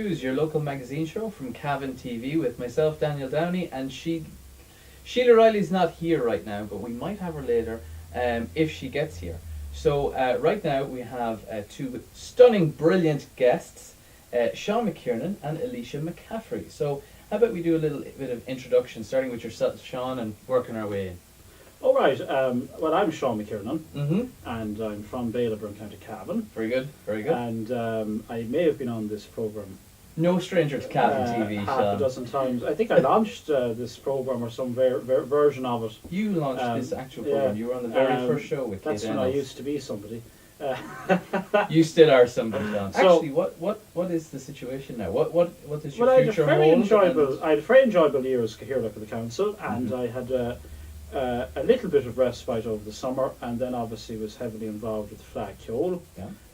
News, your local magazine show from Cavan TV with myself, Daniel Downey, and Sheila Riley's not here right now, but we might have her later if she gets here. So right now we have two stunning, brilliant guests, Sean McKirenan and Elisha McCaffrey. So how about we do a little bit of introduction, starting with yourself, Sean, and working our way in. All right. Well, I'm Sean McKirenan, Mm-hmm. and I'm from Ballabrook, County Cavan. Very good, very good. And I may have been on this programme No stranger to Cavan TV, half Sean. a dozen times. I think I launched this programme or some version of it. You launched this actual program. You were on the very first show with Kate That's when I Reynolds. used to be somebody. You still are somebody, Sean. So- Actually, what is the situation now? What does your Well, I had a future very hold? enjoyable. I had a very enjoyable year as Cahirlock of the council, and Mhm. I had a little bit of respite over the summer, and then obviously was heavily involved with Flag Ceol,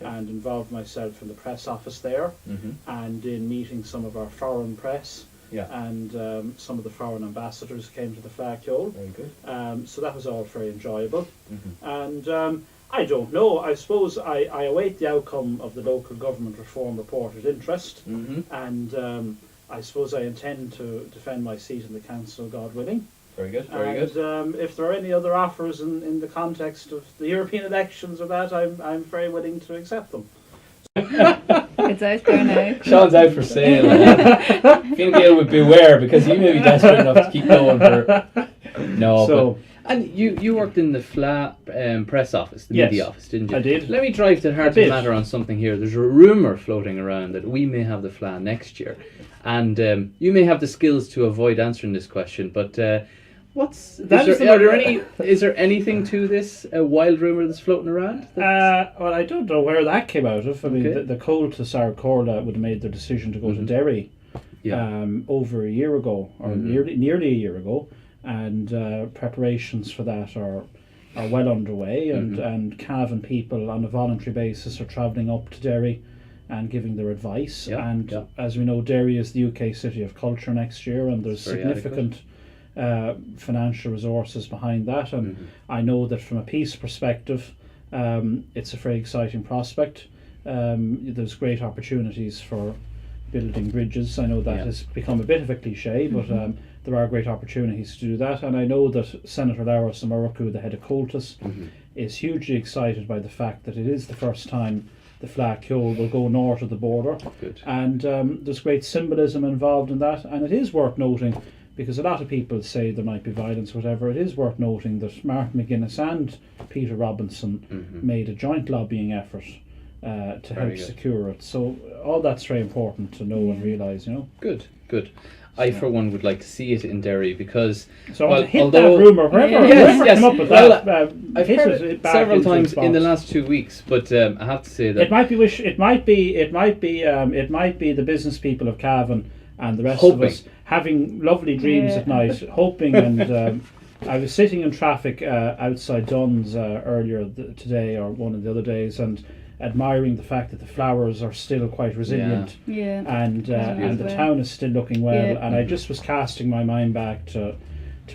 and involved myself in the press office there, Mm-hmm. and in meeting some of our foreign press, Yeah. and some of the foreign ambassadors came to the Flag Ceol. Very good. So that was all very enjoyable, Mm-hmm. and I don't know. I suppose I await the outcome of the local government reform report with interest. Mm-hmm. And I suppose I intend to defend my seat in the council, God willing. Very good. Very And good. if there are any other offers in the context of the European elections or that, I'm very willing to accept them. It's out there now. Sean's out for sale. Fine Gael would beware because you may be desperate enough to keep going for. No, So and you worked in the FLA press office, the Yes, media office, didn't you? I did. Let me drive to the heart of did. the matter on something here. There's a rumour floating around that we may have the FLA next year, and you may have the skills to avoid answering this question. But is there anything to this wild rumour that's floating around? well, I don't know where that came out of. I mean, Okay. the Coltas or Corla would have made their decision to go to Mhm. Derry Yeah. over a year ago, or Mhm. nearly a year ago, and preparations for that are well underway, and Cavan people on a voluntary basis are travelling up to Derry and giving their advice. Yeah, and yeah. as we know, Derry is the UK City of Culture next year, and there's Very significant financial resources behind that. And Mhm. I know that from a peace perspective, it's a very exciting prospect. There's great opportunities for building bridges. I know that Yeah. has become a bit of a cliche, but there are great opportunities to do that. And I know that Senator Laura Samuraku, the head of Coltas, Mhm. is hugely excited by the fact that it is the first time the Flag Ceol will go north of the border. Good. And there's great symbolism involved in that. And it is worth noting, because a lot of people say there might be violence, whatever, it is worth noting that Martin McGuinness and Peter Robinson Mhm. made a joint lobbying effort to Very help good. secure it. So all that's very important to know and realise, you know. Good. Good. I, for one, would like to see it in Derry because. So Well, hit although- that rumour, whoever, Yes, whoever yes. came up with Well, that. I've hit heard it it back several into times its in the box. last 2 weeks, but I have to say that It might be the business people of Cavan and the rest Hoping. of us having lovely dreams Yeah. at night, hoping. And I was sitting in traffic outside Dunn's earlier today, or one of the other days, and admiring the fact that the flowers are still quite resilient, Yeah. and the well. town is still looking well. Yeah. And I just was casting my mind back to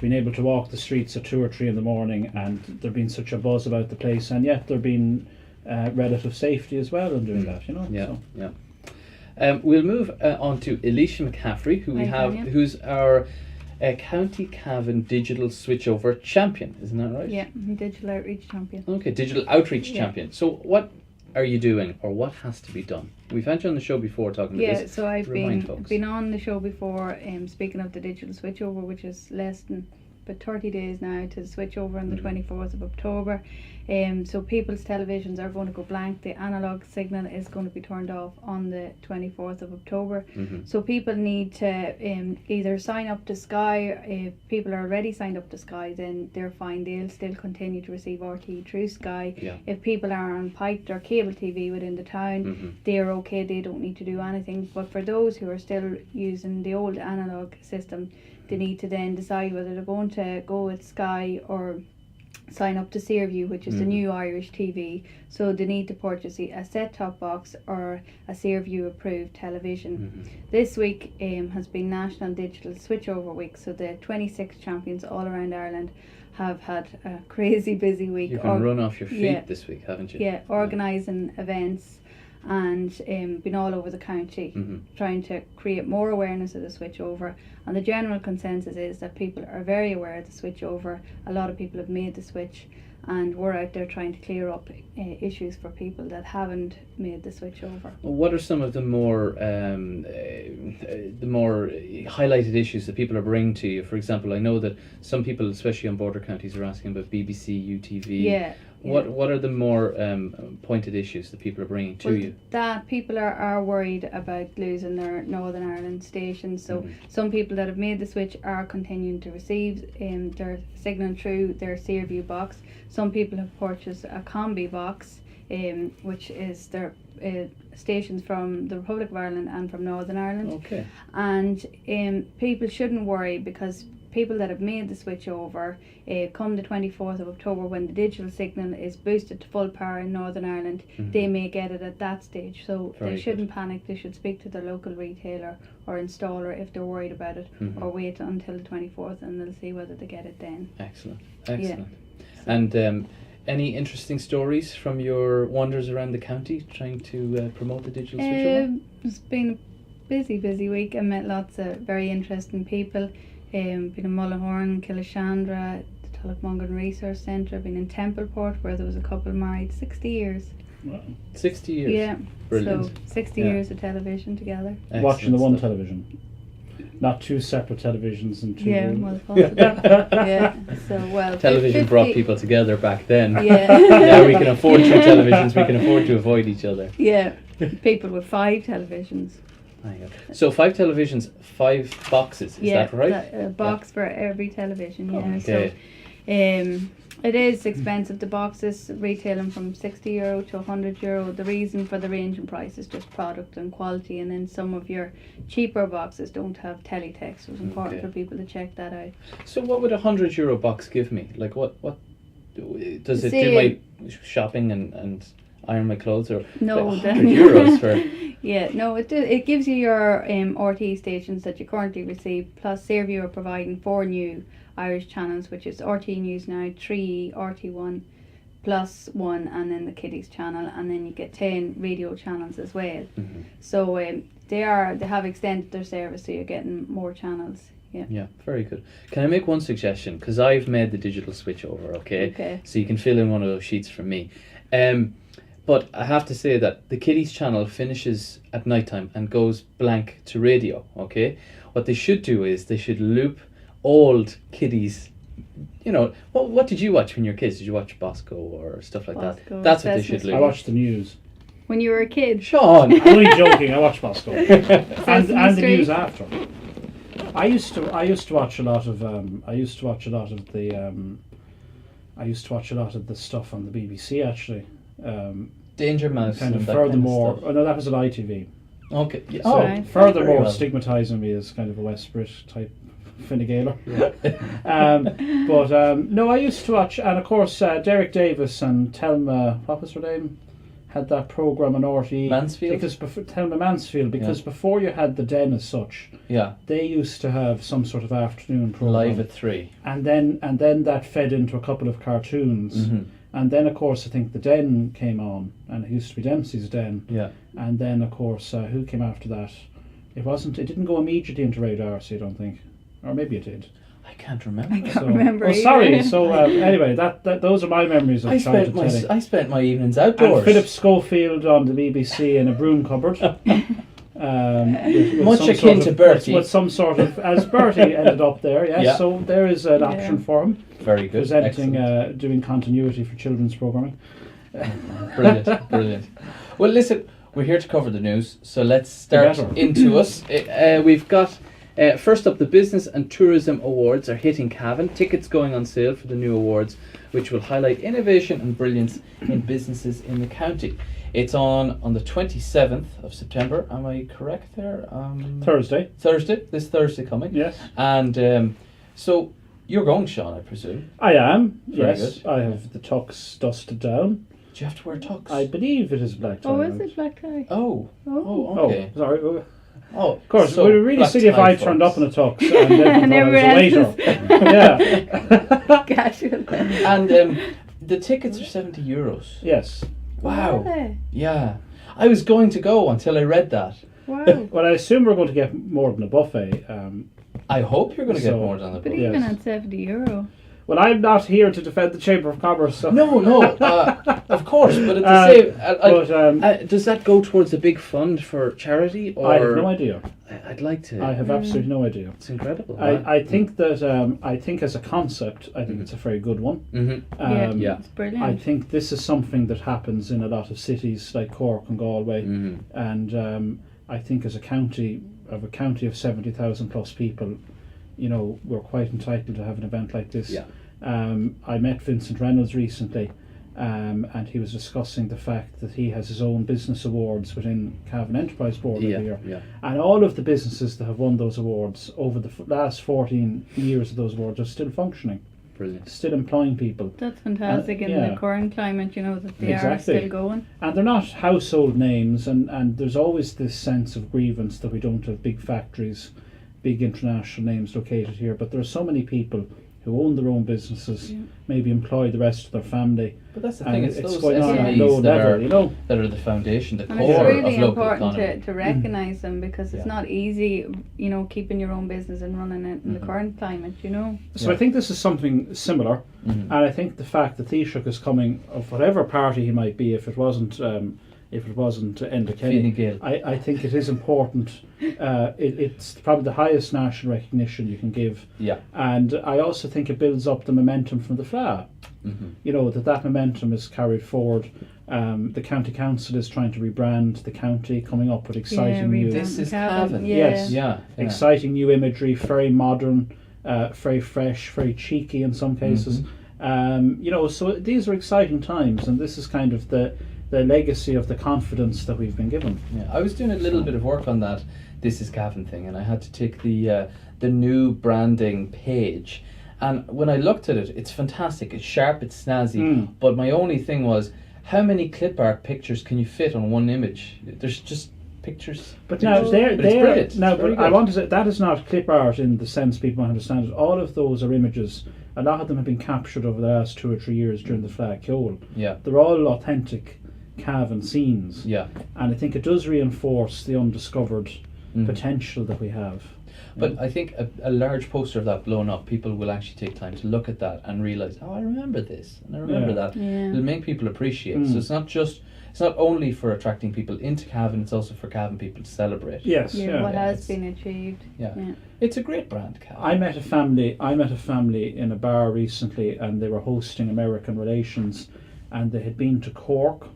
being able to walk the streets at 2 or 3 in the morning, and there being such a buzz about the place, and yet there being relative safety as well in doing that, you know. Yeah, So. yeah. We'll move on to Elisha McCaffrey, who we Hi, have, Tanya. who's our County Cavan digital switchover champion. Isn't that right? Yeah, digital outreach champion. Okay, digital outreach Yeah. champion. So what are you doing, or what has to be done? We've had you on the show before talking about Yeah, this. so I've Remind folks. been on the show before, speaking of the digital switchover, which is less than about 30 days now to the switchover on the 24th of October. So people's televisions are going to go blank. The analogue signal is going to be turned off on the 24th of October. Mhm. So people need to either sign up to Sky. If people are already signed up to Sky, then they're fine. They'll still continue to receive RT through Sky. Yeah. If people are on piped or cable TV within the town, Mhm. they're okay. They don't need to do anything. But for those who are still using the old analogue system, they need to then decide whether they're going to go with Sky or sign up to Searview, which is the new Irish TV. So they need to purchase a set-top box or a Searview approved television. This week has been National Digital Switchover Week, so the 26 champions all around Ireland have had a crazy busy week. You've been run off your feet yeah. this week, haven't you? Yeah, organising events and been all over the county trying to create more awareness of the switch over. And the general consensus is that people are very aware of the switch over. A lot of people have made the switch, and we're out there trying to clear up issues for people that haven't made the switch over. What are some of the more highlighted issues that people are bringing to you? For example, I know that some people, especially on border counties, are asking about BBC, UTV. Yeah. What are the more pointed issues that people are bringing to you? That people are worried about losing their Northern Ireland stations. So some people that have made the switch are continuing to receive their signal through their Searview box. Some people have purchased a combi box, which is their stations from the Republic of Ireland and from Northern Ireland. Okay. And people shouldn't worry, because people that have made the switch over, come the 24th of October, when the digital signal is boosted to full power in Northern Ireland, they may get it at that stage. So they shouldn't panic. They should speak to their local retailer or installer if they're worried about it, or wait until the 24th and they'll see whether they get it then. Excellent. Yeah. And any interesting stories from your wanders around the county trying to promote the digital switchover? It's been a busy week. I met lots of very interesting people. Been in Mullahoran, Killashandra, the Tullochmungan Resource Centre. Been in Templeport, where there was a couple married 60 years. Wow. 60 years. Yeah. Brilliant. So 60 years of television together. Excellent Watching the one stuff. television, not two separate televisions in two Yeah, rooms. well, yeah. So well. Television brought people together back then. Yeah. Now we can afford two televisions. We can afford to avoid each other. Yeah. People with 5 televisions. So 5 televisions, 5 boxes. Is that right? A box for every television. Yeah. Okay. So, it is expensive. The boxes retailing from €60 to €100. The reason for the range in price is just product and quality, and then some of your cheaper boxes don't have teletext. So it's important for people to check that out. So what would €100 box give me? Like what does it See, do? My shopping and iron my clothes, or no, like €100 for? Yeah, no, it gives you your RT stations that you currently receive, plus Searview are providing 4 new Irish channels, which is RT News Now, 3 RT1 plus 1, and then the Kiddies channel, and then you get 10 radio channels as well. So they have extended their service, so you're getting more channels. Yeah, Very good. Can I make one suggestion? Because I've made the digital switch over, okay? So you can fill in one of those sheets from me. But I have to say that the Kiddies channel finishes at night time and goes blank to radio, okay? What they should do is they should loop old Kiddies. You know, what did you watch when you were kids? Did you watch Bosco or stuff like that? That's what they should loop. I watched the news. When you were a kid? Sean! I'm only joking, I watched Bosco. and the news after. I used to watch a lot of the stuff on the BBC actually. Danger Mouse. Kind of and furthermore, that kind of no, that was at ITV. Okay. Yeah. So Right. furthermore, Very well. stigmatising me as kind of a West Brit type Fine Gaeler. No, I used to watch, and of course Derek Davis and Thelma, what was her name, had that programme on RTE. Mansfield? Because Thelma Mansfield, because before you had the Den as such, they used to have some sort of afternoon programme. Live at 3. And then that fed into a couple of cartoons. And then, of course, I think the Den came on, and it used to be Dempsey's Den. Yeah. And then, of course, who came after that? It didn't go immediately into Radio RC, I don't think. Or maybe it did. I can't remember. I can't remember either. Sorry. So, anyway, that those are my memories of childhood telly. I spent my evenings outdoors. And Philip Schofield on the BBC in a broom cupboard. With Much akin to Bertie. With some sort of, as Bertie ended up there, yes. Yeah. So there is an option for him. Very good. Presenting, doing continuity for children's programming. Brilliant. Well, listen, we're here to cover the news, so let's start into us. We've got, first up, the Business and Tourism Awards are hitting Cavan. Tickets going on sale for the new awards, which will highlight innovation and brilliance in businesses in the county. It's on the 27th of September. Am I correct there? Thursday. This Thursday coming. Yes. And so you're going, Sean, I presume. I am. Very Yes. good. I have the tux dusted down. Do you have to wear tux? I believe it is black tie. Oh, is it black tie? Oh, okay. Oh, sorry. Oh, Of course, so it would be really black silly if tie, I turned folks. up in a tux and And everyone thought I was a waiter. Yeah. Casual. And the tickets are €70. Yes. Wow. Are they? Yeah. I was going to go until I read that. Wow. Well, I assume we're going to get more than a buffet. I hope you're going to get So- more than the But book. Yes. even at €70. Well, I'm not here to defend the Chamber of Commerce. So. No, of course, but at the same, But does that go towards a big fund for charity? Or I have no idea. I'd like to. I have absolutely no idea. It's incredible. I think that I think as a concept, I think it's a very good one. Mm-hmm. It's brilliant. I think this is something that happens in a lot of cities like Cork and Galway, Mm-hmm. and I think as a county of 70,000 plus people, we're quite entitled to have an event like this. Yeah. I met Vincent Reynolds recently, and he was discussing the fact that he has his own business awards within Cavan Enterprise Board every year. Yeah. And all of the businesses that have won those awards over the last 14 years of those awards are still functioning, Brilliant. still employing people. That's fantastic in yeah. the current climate, that they Exactly. are still going. And they're not household names, and there's always this sense of grievance that we don't have big factories, big international names located here. But there are so many people who own their own businesses, maybe employ the rest of their family. But that's the And thing. It's it's those going on at a SMEs low that level, that are the foundation, the And core it's of really local important economy. to recognise them, because it's Yeah. not easy, keeping your own business and running it in the current climate, So I think this is something similar, and I think the fact that Taoiseach is coming, of whatever party he might be, if it wasn't Enda Fine Kelly, Gael. I think it is important. It's probably the highest national recognition you can give, Yeah. and I also think it builds up the momentum from the FLA. Mm-hmm. That momentum is carried forward. The county council is trying to rebrand the county, coming up with exciting new, This is Cavan, Cavan. Yes. Yeah. exciting new imagery, very modern, very fresh, very cheeky in some cases. So these are exciting times, and this is kind of the legacy of the confidence that we've been given. Yeah, I was doing a little bit of work on that This Is Cavan thing, and I had to take the new branding page, and when I looked at it, it's fantastic. It's sharp, it's snazzy. But my only thing was, how many clip art pictures can you fit on one image? There's just pictures. But now But it's brilliant. now, It's very but I good. want to say that is not clip art in the sense people might understand it. All of those are images. A lot of them have been captured over the last 2 or 3 years during the Flag Ceol. Yeah. They're all authentic Cavan scenes. Yeah. And I think it does reinforce the undiscovered potential that we have. But I think a large poster of that blown up, people will actually take time to look at that and realise, oh, I remember this, and I remember that. Yeah. It'll make people appreciate. So it's not only for attracting people into Cavan, it's also for Cavan people to celebrate. Yes. What Yeah, has it's- been achieved. Yeah. Yeah. It's a great brand, Cavan. I met a family in a bar recently, and they were hosting American relations, and they had been to Cork,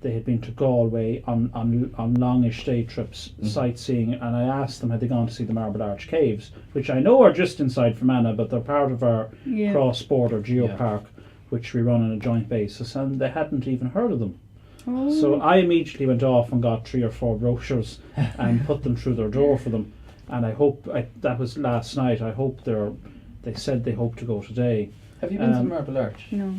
they had been to Galway on longish day trips, sightseeing, and I asked them had they gone to see the Marble Arch Caves, which I know are just inside Fermanagh, but they're part of our cross-border geopark, which we run on a joint basis, and they hadn't even heard of them. So I immediately went off and got 3 or 4 brochures and put them through their door for them. And I hope that was last night. I hope they said they hope to go today. Have you been to Marble Arch? No.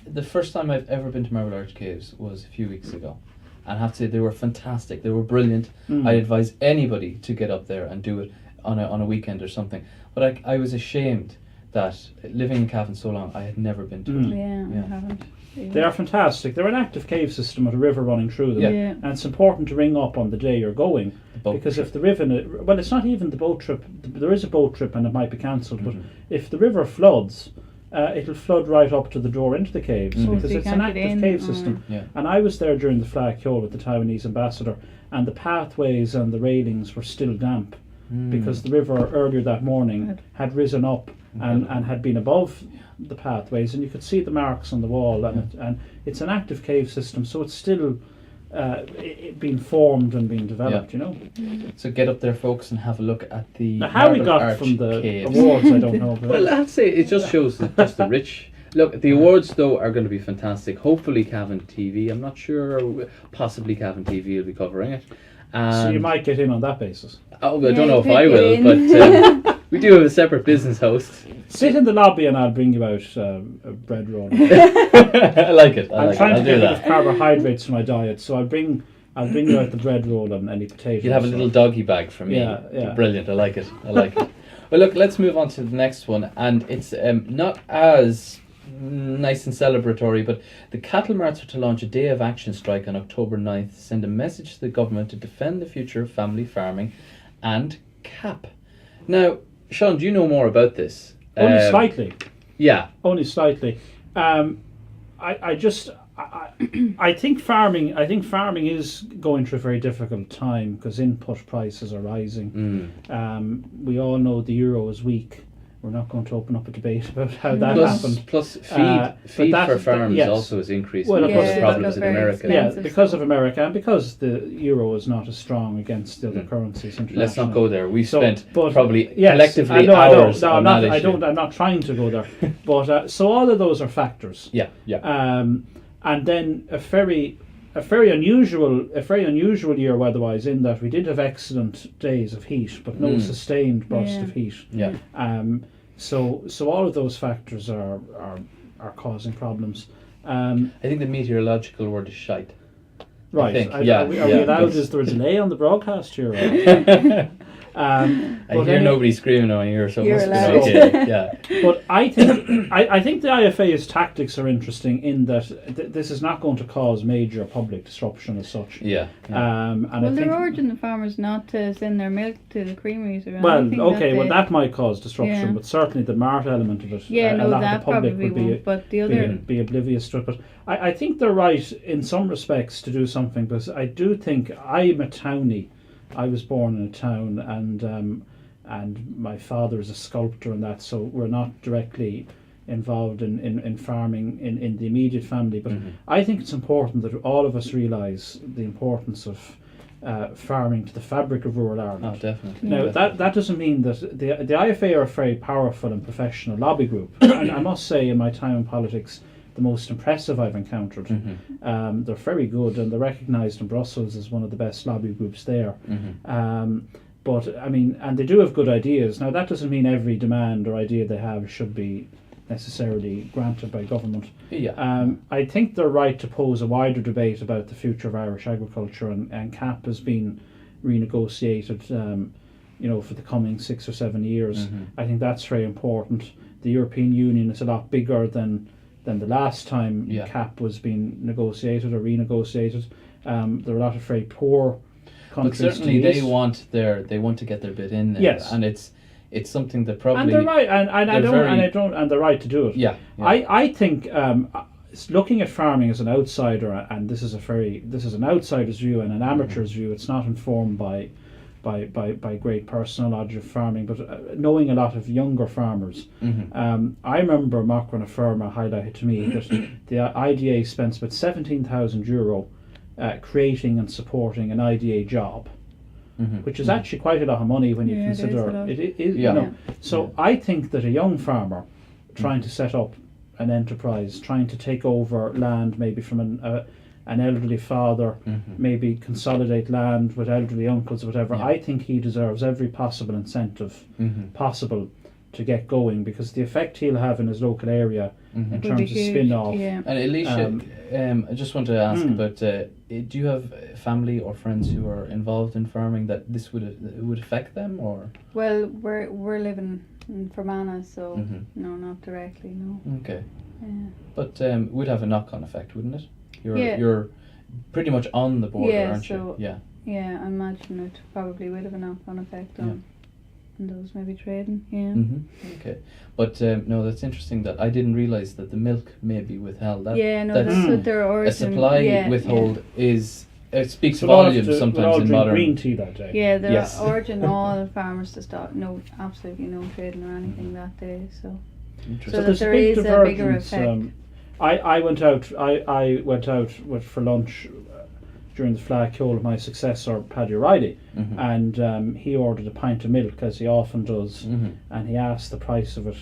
The first time I've ever been to Marble Arch Caves was a few weeks ago. And I have to say, they were fantastic. They were brilliant. I advise anybody to get up there and do it on a weekend or something. But I was ashamed that living in Cavan so long, I had never been to it. Yeah, I haven't. They are fantastic. They're an active cave system with a river running through them. Yeah. And it's important to ring up on the day you're going. boat Because trip. if the river, well, it's not even the boat trip. There is a boat trip and it might be cancelled. But if the river floods, it'll flood right up to the door into the caves Oh, because so you it's an can't get active in. cave Oh. system. Yeah. And I was there during the Flag Ceol with the Taiwanese ambassador, and the pathways and the railings were still damp because the river earlier that morning had risen up and had been above the pathways, and you could see the marks on the wall, and it's an active cave system, so it's still being formed and being developed, So get up there, folks, and have a look at the Now, how we Marble got Arch from the Caves. awards, I don't know. But Well, I'd say it just shows just the rich. Look, the awards though are going to be fantastic. Hopefully, Cavan TV. I'm not sure. Possibly Cavan TV will be covering it. so you might get in on that basis. Oh, I Yeah, don't know if you I could will, get but we do have a separate business host. Sit in the lobby and I'll bring you out a bread roll. I like it. I'm trying I'll to do get rid of that. carbohydrates from my diet, so I'll bring you out the bread roll and any potatoes. You'll have a little doggy bag for me. Yeah. Brilliant. I like it. Well, look, let's move on to the next one, and it's not as nice and celebratory, but the cattle marts are to launch a day of action strike on October 9th to send a message to the government to defend the future of family farming and CAP. Now, Sean, do you know more about this? Only slightly. Yeah. Only slightly. I think farming is going through a very difficult time because input prices are rising. We all know the euro is weak. We're not going to open up a debate about how that happened. Plus, feed for farms yes. also has increased Well, because of yeah, problems in very America. expensive. Yeah, because of America and because the euro is not as strong against the other currencies internationally. Let's not go there. We've So, spent but, probably yes, collectively I know. hours No, on that issue. I'm not trying to go there. But so all of those are factors. Yeah. And then a very unusual year weather-wise in that we did have excellent days of heat, but no sustained burst of heat. Yeah. So all of those factors are causing problems. I think the meteorological word is shite. Right. think, Are yeah, we yeah. allowed? Is there a delay on the broadcast here? I hear nobody screaming on here, so it You're must allowed. be okay. Yeah. But I think the IFA's tactics are interesting in that this is not going to cause major public disruption as such. Yeah. And I Well, think, they're urging the farmers not to send their milk to the creameries or well, anything. that might cause disruption, Yeah. but certainly the mart element of it, Yeah, a no, lot that of the public probably would won't. But the other, be oblivious to it. But I think they're right in some respects to do something, because I do think I'm a townie. I was born in a town, and my father is a sculptor and that, so we're not directly involved in farming in the immediate family. But I think it's important that all of us realise the importance of farming to the fabric of rural Ireland. Oh, definitely. Now, that doesn't mean that the IFA are a very powerful and professional lobby group. And I must say, in my time in politics, the most impressive I've encountered. They're very good, and they're recognised in Brussels as one of the best lobby groups there. But I mean, and they do have good ideas. Now, that doesn't mean every demand or idea they have should be necessarily granted by government. Yeah. I think they're right to pose a wider debate about the future of Irish agriculture, and CAP has been renegotiated, for the coming 6 or 7 years. I think that's very important. The European Union is a lot bigger than the last time CAP was being negotiated or renegotiated. There are a lot of very poor countries. But certainly to the they east. want to get their bit in there. Yes. And it's something that probably, And they're right, and they're right to do it. Yeah. I think looking at farming as an outsider, and this is an outsider's view and an amateur's view. It's not informed by great personal knowledge of farming, but knowing a lot of younger farmers. I remember McKirenan Firma highlighted to me that the IDA spends about €17,000 creating and supporting an IDA job, which is actually quite a lot of money when you consider it is. So I think that a young farmer trying to set up an enterprise, trying to take over land maybe from an elderly father, maybe consolidate land with elderly uncles or whatever, I think he deserves every possible incentive possible to get going, because the effect he'll have in his local area in terms of spin-off. Yeah. And Elisha, I just want to ask about, do you have family or friends who are involved in farming that this would affect them, or? Well, we're living in Fermanagh, so no, not directly, no. Okay. Yeah. But would have a knock-on effect, wouldn't it? Yeah. You're pretty much on the border, Yeah, aren't so- you? Yeah. Yeah, I imagine it probably would have a knock-on effect on those maybe trading. Yeah. Okay. But no, that's interesting. That I didn't realise that the milk may be withheld. That's what they're ordering. A supply yeah, withhold is. It speaks So we'll all have volumes to- sometimes we'll all in drink modern. green tea that day. Yeah, they're Yes. urging all farmers to stop. No, absolutely no trading or anything that day. So Interesting. So there's there a big is a bigger divergence. effect. I went out for lunch during the flag Ceol with my successor Paddy O'Reilly, and he ordered a pint of milk, as he often does, and he asked the price of it,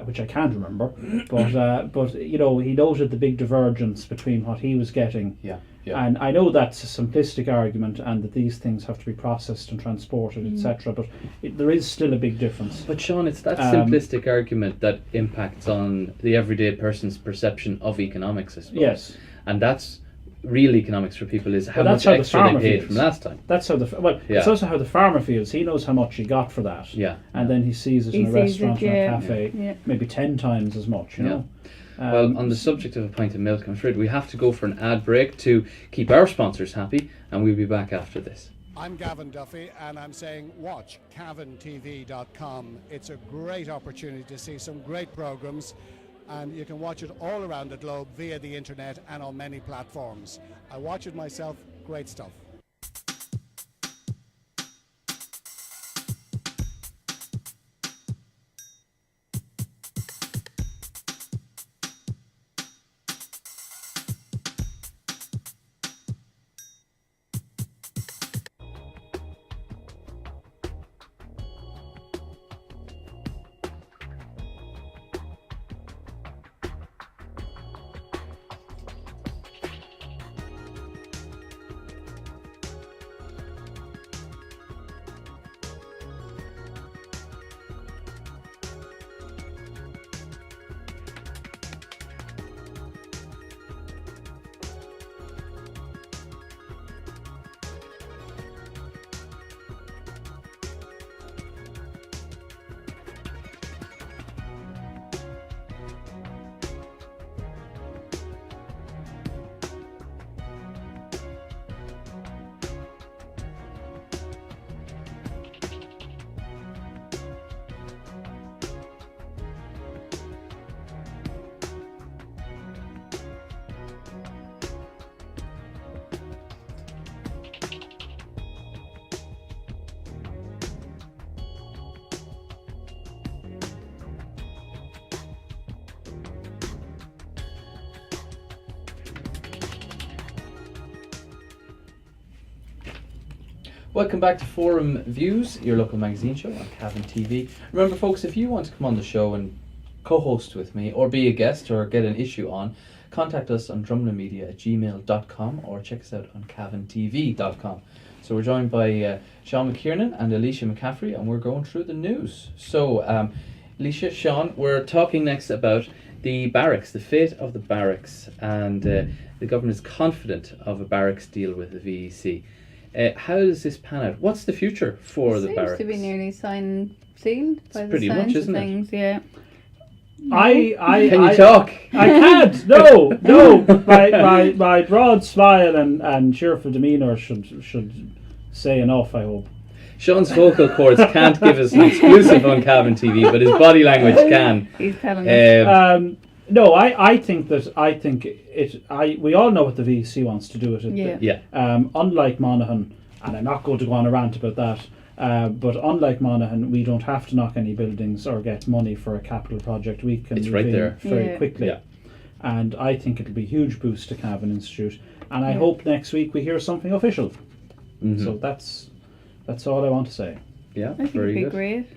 which I can't remember, but he noted the big divergence between what he was getting. Yeah. And I know that's a simplistic argument, and that these things have to be processed and transported, etc. But there is still a big difference. But Sean, it's that simplistic argument that impacts on the everyday person's perception of economics, I suppose. Yes. And that's real economics for people, is how Well, that's much how the extra farmer they paid feels. from last time. That's how it's also how the farmer feels. He knows how much he got for that. Yeah. And then he sees it in a sees restaurant it, or a yeah. cafe, Yeah. maybe 10 times as much, you know. Well, on the subject of a pint of milk, I'm afraid we have to go for an ad break to keep our sponsors happy, and we'll be back after this. I'm Gavin Duffy, and I'm saying watch cavantv.com. It's a great opportunity to see some great programs, and you can watch it all around the globe via the internet and on many platforms. I watch it myself. Great stuff. Welcome back to Forum Views, your local magazine show on Cavan TV. Remember, folks, if you want to come on the show and co-host with me, or be a guest, or get an issue on, contact us on drumlinmedia@gmail.com or check us out on cavantv.com. So we're joined by Sean McKirenan and Elisha McCaffrey, and we're going through the news. So, Elisha, Sean, we're talking next about the barracks, the fate of the barracks, and the government is confident of a barracks deal with the VEC. How does this pan out? What's the future for the barracks? Seems to be nearly signed, sealed by the pretty signs much, of isn't it? things. Yeah. Can you talk? I can't. No. My broad smile and cheerful demeanour should say enough, I hope. Sean's vocal cords can't give us an exclusive on Cavan TV, but his body language can. He's telling us. No, I think we all know what the VEC wants to do with it. Yeah. Unlike Monaghan, and I'm not going to go on a rant about that, but unlike Monaghan, we don't have to knock any buildings or get money for a capital project. We can It's right move in there. very quickly. Yeah. And I think it'll be a huge boost to Cavan Institute. And I hope next week we hear something official. Mm-hmm. So that's all I want to say. Yeah, I think very it'd be good. great.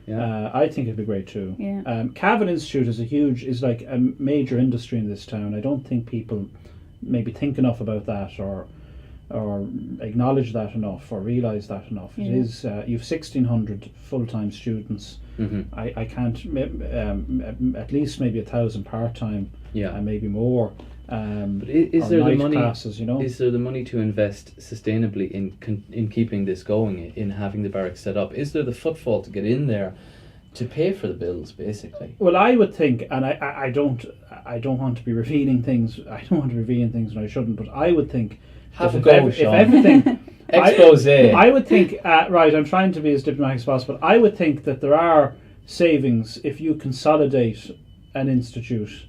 Yeah. I think it'd be great too. Yeah. Cavan Institute is like a major industry in this town. I don't think people maybe think enough about that or acknowledge that enough or realise that enough. Yeah. It is you've 1,600 full-time students. Mm-hmm. I can't at least maybe 1,000 part-time. Yeah. And maybe more. But is or there the night money? classes, you know? Is there the money to invest sustainably in keeping this going, in having the barracks set up? Is there the footfall to get in there to pay for the bills, basically? Well, I would think, and I don't want to be revealing things. I don't want to reveal things when I shouldn't. But I would think Have a if go, if Sean. everything Expose. I would think right. I'm trying to be as diplomatic as possible. I would think that there are savings if you consolidate an institute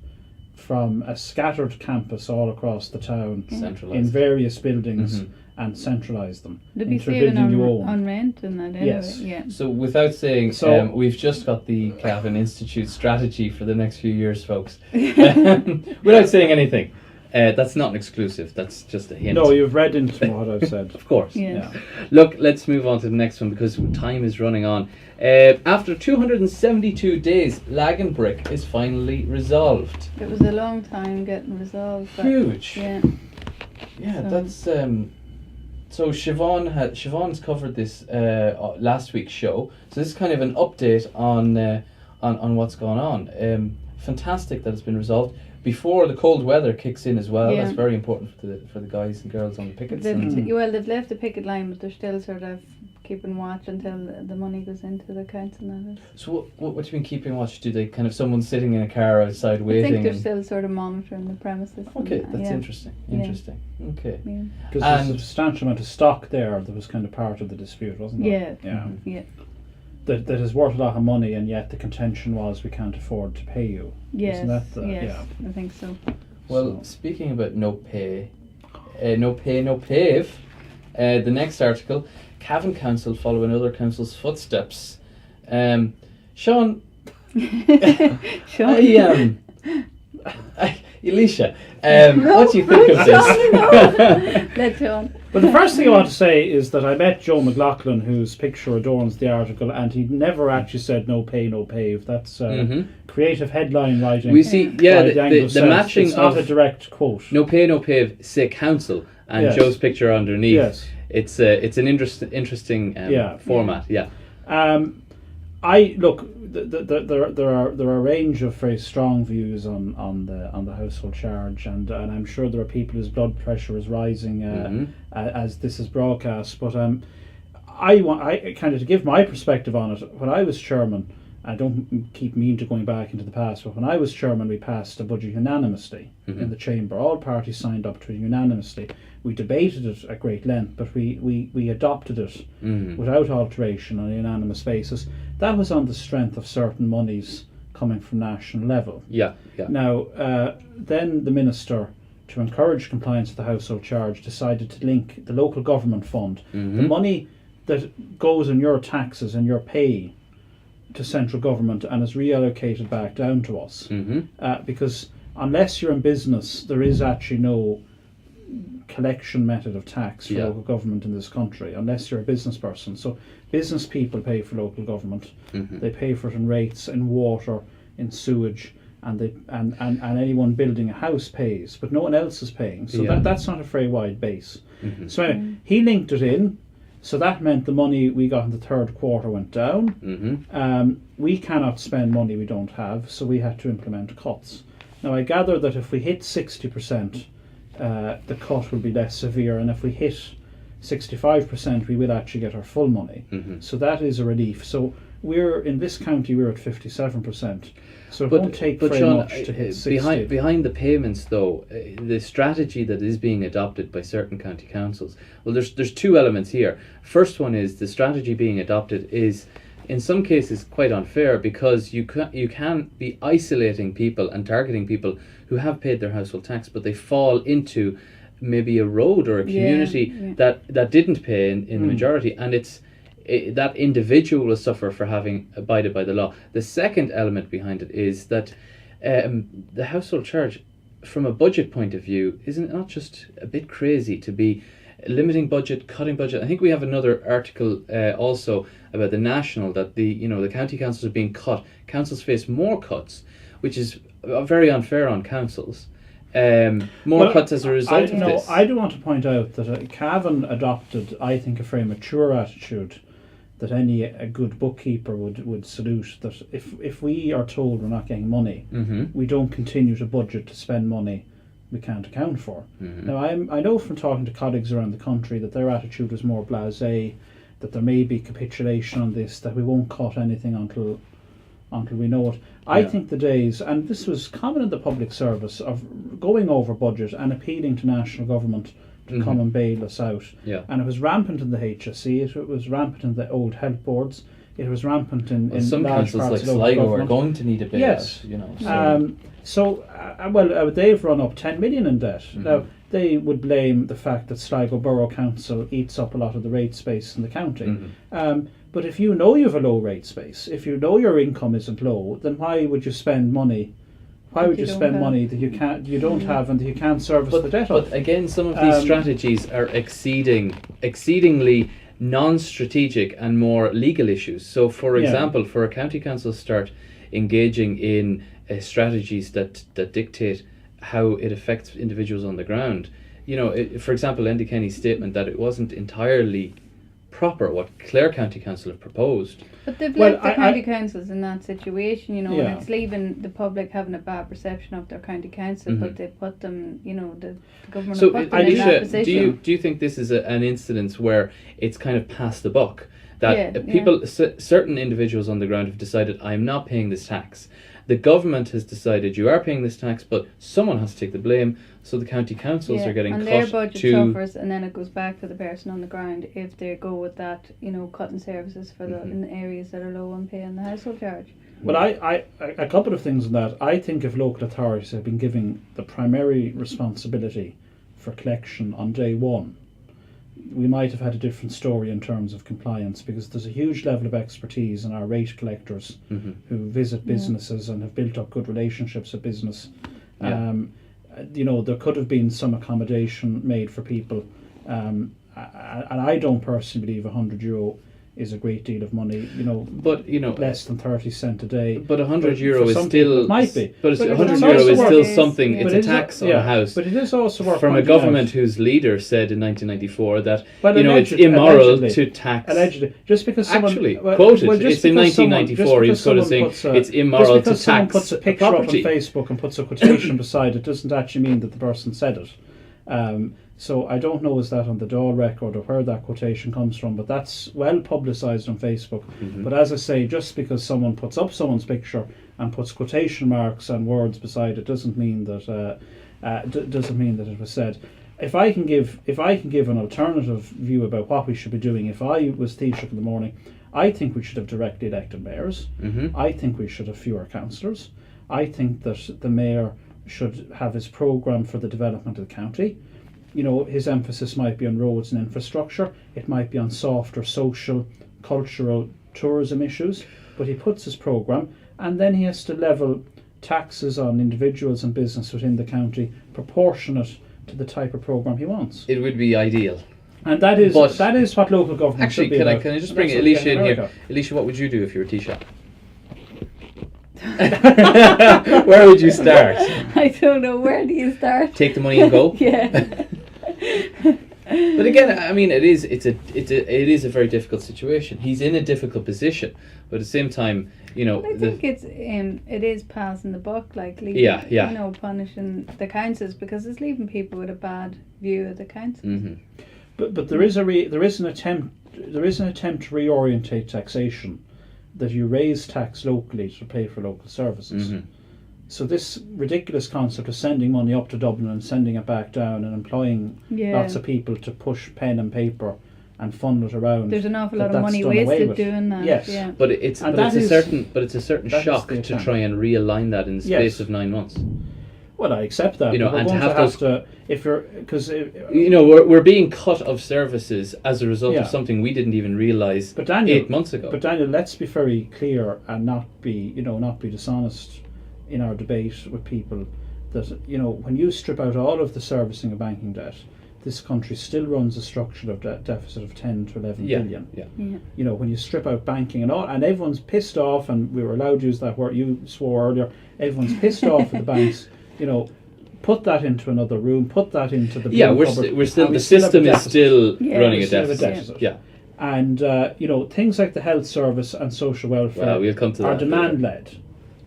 from a scattered campus all across the town Centralised. in various buildings Mhm. and centralise them They'd be into a saving building you own. on rent and that anyway. Yes. Yeah. So without saying, So- we've just got the Cavan Institute strategy for the next few years, folks. Without saying anything. That's not an exclusive, that's just a hint. No, you've read into what I've said. Of course. Yeah. Look, let's move on to the next one because time is running on. After 272 days, Lagan Brick is finally resolved. It was a long time getting resolved. But Huge. Yeah. Yeah, So- that's so Siobhan's covered this last week's show. So this is kind of an update on what's going on. Fantastic that it's been resolved before the cold weather kicks in as well. Yeah. That's very important for the guys and girls on the pickets. They've left the picket line, but they're still sort of keeping watch until the money goes into the council. And So what do you mean keeping watch? Do they kind of someone sitting in a car outside I waiting? think they're and- still sort of monitoring the premises. Okay, and, that's yeah. interesting. Yeah. Interesting. Okay. Yeah. Because there's a And- substantial amount of stock there that was kind of part of the dispute, wasn't there? Yeah. Yeah. Mhm. Yeah. That is worth a lot of money, and yet the contention was we can't afford to pay you. Yes. Isn't that the, yes. yeah. I think so. Well, So- speaking about no pay, no pave, the next article, Cavan Council follow in other councils' footsteps. Sean, Sean. Elisha, what do you think of this? Let Sean. But the first thing I want to say is that I met Joe McLaughlin, whose picture adorns the article, and he never actually said no pay, no pave. That's Mhm. creative headline writing. We see, by yeah, the the Anglo-Celts. matching It's not of a direct quote. no pave, say council, and Yes. Joe's picture underneath. Yes. It's an interesting Yeah. format. Yeah. I look. There are a range of very strong views on the household charge, and I'm sure there are people whose blood pressure is rising Mhm. as this is broadcast. But I kind of to give my perspective on it. When I was chairman, I don't keep mean to going back into the past, but when I was chairman, we passed a budget unanimously in the chamber. All parties signed up to it unanimously. We debated it at great length, but we adopted it without alteration on a unanimous basis. That was on the strength of certain monies coming from national level. Yeah. Yeah. Now, then the minister, to encourage compliance with the household charge, decided to link the local government fund, the money that goes in your taxes and your pay to central government and is reallocated back down to us. Because unless you're in business, there is actually no collection method of tax for Yeah. local government in this country, unless you're a business person. So business people pay for local government. They pay for it in rates, in water, in sewage, and anyone building a house pays, but no one else is paying. So Yeah. that's not a very wide base. So anyway, he linked it in. So that meant the money we got in the third quarter went down. We cannot spend money we don't have, so we had to implement cuts. Now I gather that if we hit 60%, the cut will be less severe, and if we hit 65%, we will actually get our full money. So that is a relief. So we're in this county, we're at 57%. So it won't take very Sean, much to hit 60. behind the payments, though, the strategy that is being adopted by certain county councils. Well, there's two elements here. First one is the strategy being adopted is, in some cases, quite unfair, because you can be isolating people and targeting people who have paid their household tax, but they fall into maybe a road or a community that didn't pay in the majority, and that individual will suffer for having abided by the law. The second element behind it is that the household charge, from a budget point of view, isn't not just a bit crazy to be limiting budget, cutting budget. I think we have another article also about the national, that the county councils are being cut. Councils face more cuts, which is very unfair on councils. Cuts as a result of this. I do want to point out that Cavan adopted, I think, a very mature attitude that a good bookkeeper would salute, that if we are told we're not getting money, we don't continue to budget to spend money we can't account for. Now I know from talking to colleagues around the country that their attitude was more blasé, that there may be capitulation on this, that we won't cut anything until we know it. I think the days, and this was common in the public service, of going over budget and appealing to national government to come and bail us out. Yeah. And it was rampant in the HSE, it was rampant in the old health boards, it was rampant in some large councils parts like of local Sligo are government. going to need a bailout. Yes. So. They've run up 10 million in debt. Now, they would blame the fact that Sligo Borough Council eats up a lot of the rate space in the county. But if you know you have a low rate space, if you know your income isn't low, then why would you spend money? Why would you spend money that you don't have and that you can't service the debt of? But again, some of these strategies are exceedingly non-strategic and more legal issues. So, for example, for a county council to start engaging in strategies that dictate how it affects individuals on the ground, for example, Andy Kenny's statement that it wasn't entirely proper, what Clare County Council have proposed. But they've Well, left the county councils in that situation, you know, Yeah. and it's leaving the public having a bad perception of their county council, but they put them, you know, the government So, have put them in that Elisha, position. do you think this is an incidence where it's kind of passed the buck? That Yeah, people, certain individuals on the ground have decided, I'm not paying this tax. The government has decided you are paying this tax, but someone has to take the blame. So the county councils are getting and cut their budget to. suffers, and then it goes back to the person on the ground if they go with that, you know, cutting services for the in the areas that are low on paying the household charge. Well, I a couple of things on that. I think if local authorities have been given the primary responsibility for collection on day one, we might have had a different story in terms of compliance, because there's a huge level of expertise in our rate collectors who visit businesses and have built up good relationships with business. Yeah. You know, there could have been some accommodation made for people, and I don't personally believe €100 is a great deal of money. You know, But you know, less than 30 cent a day. but €100 for is some still people it might be. But But €100 it's is also still work- something. Yeah. It's But a it is tax a- on yeah, a house. But it is also worth From a pointing government out, whose leader said in 1994 that Well, you know it's allegedly- immoral allegedly. to tax. allegedly, just because someone Actually, well, quoted. well, just It's in because someone- 1994. He was just sort of because saying someone puts it's immoral just to because someone tax puts a a picture up on property. Facebook and puts a quotation beside it doesn't actually mean that the person said it. So I don't know is that on the Dáil record or where that quotation comes from, but that's well publicised on Facebook. But as I say, just because someone puts up someone's picture and puts quotation marks and words beside it doesn't mean that it was said. If I can give an alternative view about what we should be doing, if I was Taoiseach in the morning, I think we should have directly elected mayors. I think we should have fewer councillors. I think that the mayor should have his programme for the development of the county. You know, his emphasis might be on roads and infrastructure. It might be on softer social, cultural, tourism issues. But he puts his programme, and then he has to level taxes on individuals and business within the county proportionate to the type of programme he wants. It would be ideal. And that is But- what local government Actually, should be can I about. just And bring that's what we Elisha get in here? America. Elisha, what would you do if you were Taoiseach? Where would you start? I don't know, where do you start? Take the money and go. Yeah. But again, I mean, it is a very difficult situation. He's in a difficult position, but at the same time, you know, I think it is passing the buck, like leaving, Yeah. you know, punishing the councils, because it's leaving people with a bad view of the councils. But there is an attempt to reorientate taxation, that you raise tax locally to pay for local services. So this ridiculous concept of sending money up to Dublin and sending it back down and employing lots of people to push pen and paper and fund it around. There's an awful lot of that's money done away wasted with. doing that. Yes. Yeah. but it's And but it's that a is- certain that is shock the to attempt. try and realign that in the Yes. space of 9 months. Well, I accept that. You know, but we're and to going have to if you're because You know, we're being cut of services as a result Yeah. of something we didn't even realise But Daniel, 8 months ago. But Daniel, let's be very clear and not be dishonest in our debate with people. That, you know, when you strip out all of the servicing of banking debt, this country still runs a structural deficit of 10 to 11 billion. Yeah. You know, when you strip out banking and all, and everyone's pissed off, and we were allowed to use that word you swore earlier. Everyone's pissed off at the banks. You know, put that into another room. Put that into the Yeah, blue we're cupboard, still and we the still have a system is deficit. still Yeah, running We a still have deficit. Yeah. And you know, things like the health service and social welfare Well, we'll come to are that demand led.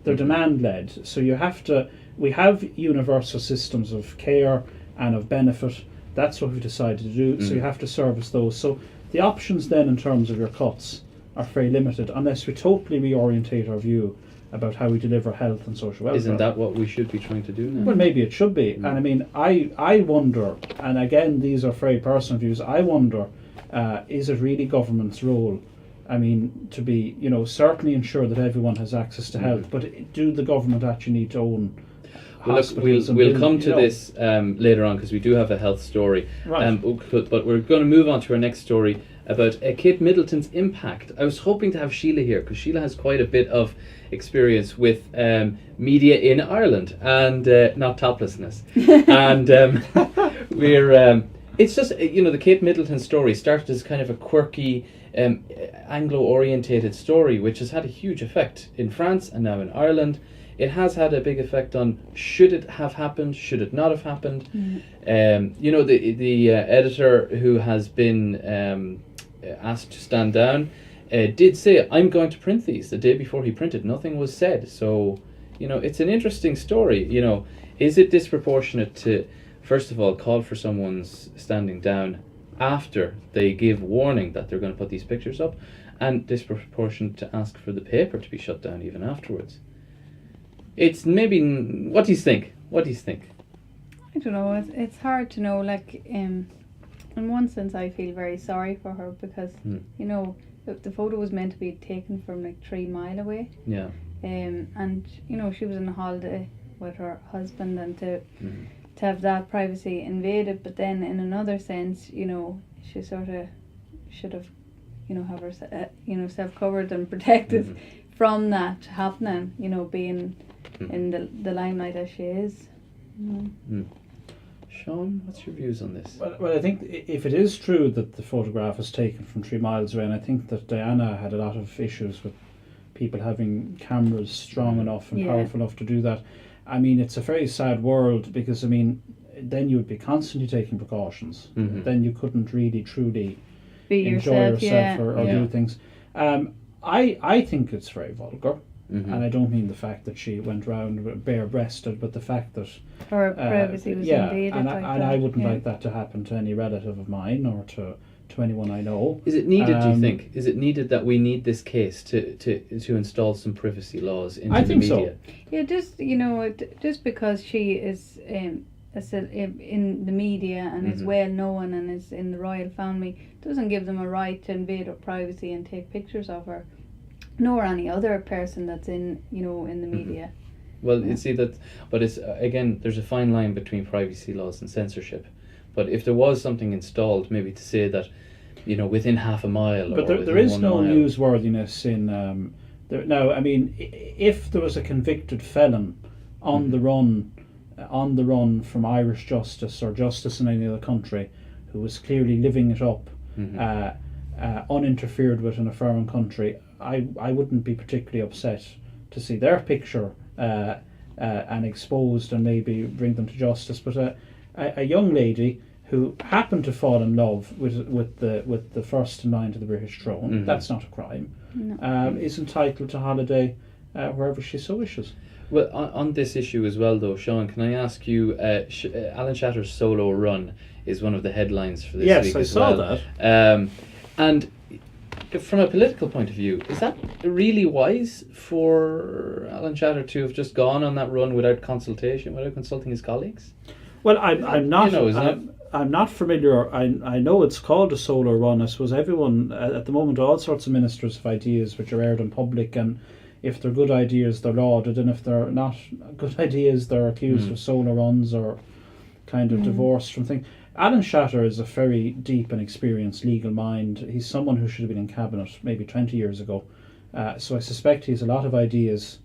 They're demand led. So you have to. We have universal systems of care and of benefit. That's what we've decided to do. So you have to service those. So the options then in terms of your cuts are very limited unless we totally reorientate our view about how we deliver health and social welfare. Isn't that what we should be trying to do now? Well, maybe it should be. And I mean, I wonder, and again, these are very personal views, I wonder, is it really government's role, I mean, to be, you know, certainly ensure that everyone has access to health, but do the government actually need to own Well, look, hospitals and we'll build- come you to know? this later on because we do have a health story. Right. But we're going to move on to our next story about Kate Middleton's impact. I was hoping to have Sheila here because Sheila has quite a bit of experience with media in Ireland and not toplessness. And it's just, you know, the Kate Middleton story started as kind of a quirky Anglo-orientated story which has had a huge effect in France and now in Ireland. It has had a big effect on should it have happened, should it not have happened. You know, the editor who has been asked to stand down, did say, "I'm going to print these." The day before he printed, nothing was said. So, it's an interesting story. Is it disproportionate to, first of all, call for someone's standing down after they give warning that they're going to put these pictures up, and disproportionate to ask for the paper to be shut down even afterwards? It's maybe. What do you think? I don't know. It's hard to know. Like, in one sense, I feel very sorry for her because the photo was meant to be taken from like 3 mile away. Yeah. And she was on a holiday with her husband, and to have that privacy invaded. But then, in another sense, she sort of should have, have her, self covered and protected from that happening. Being in the limelight as she is. Sean, what's your views on this? Well, I think if it is true that the photograph is taken from 3 miles away, and I think that Diana had a lot of issues with people having cameras strong enough and powerful enough to do that. I mean, it's a very sad world because, then you would be constantly taking precautions. Then you couldn't really truly enjoy yourself or do things. I think it's very vulgar. And I don't mean the fact that she went around bare-breasted, but the fact that her privacy was invaded. And I wouldn't like that to happen to any relative of mine or to anyone I know. Is it needed? Do you think? Is it needed that we need this case to install some privacy laws into the media? So. Yeah, just because she is in the media and is well known and is in the royal family doesn't give them a right to invade her privacy and take pictures of her. Nor any other person that's in the media. Well, you see that, but it's again, there's a fine line between privacy laws and censorship. But if there was something installed, maybe to say that, within half a mile. But there is no newsworthiness in there. Now, if there was a convicted felon on the run from Irish justice or justice in any other country, who was clearly living it up, uninterfered with in a foreign country, I wouldn't be particularly upset to see their picture and exposed and maybe bring them to justice. But a young lady who happened to fall in love with the first in line to the British throne, that's not a crime, is entitled to holiday wherever she so wishes. Well, on this issue as well, though, Sean, can I ask you, Alan Shatter's solo run is one of the headlines for this week as well. Yes, I saw that. And from a political point of view, is that really wise for Alan Shatter to have just gone on that run without consultation, without consulting his colleagues? Well, I'm not. I'm not familiar. I know it's called a solar run. I suppose everyone at the moment, all sorts of ministers have ideas which are aired in public, and if they're good ideas, they're lauded, and if they're not good ideas, they're accused of solar runs or kind of divorced from things. Alan Shatter is a very deep and experienced legal mind. He's someone who should have been in cabinet maybe 20 years ago. So I suspect he has a lot of ideas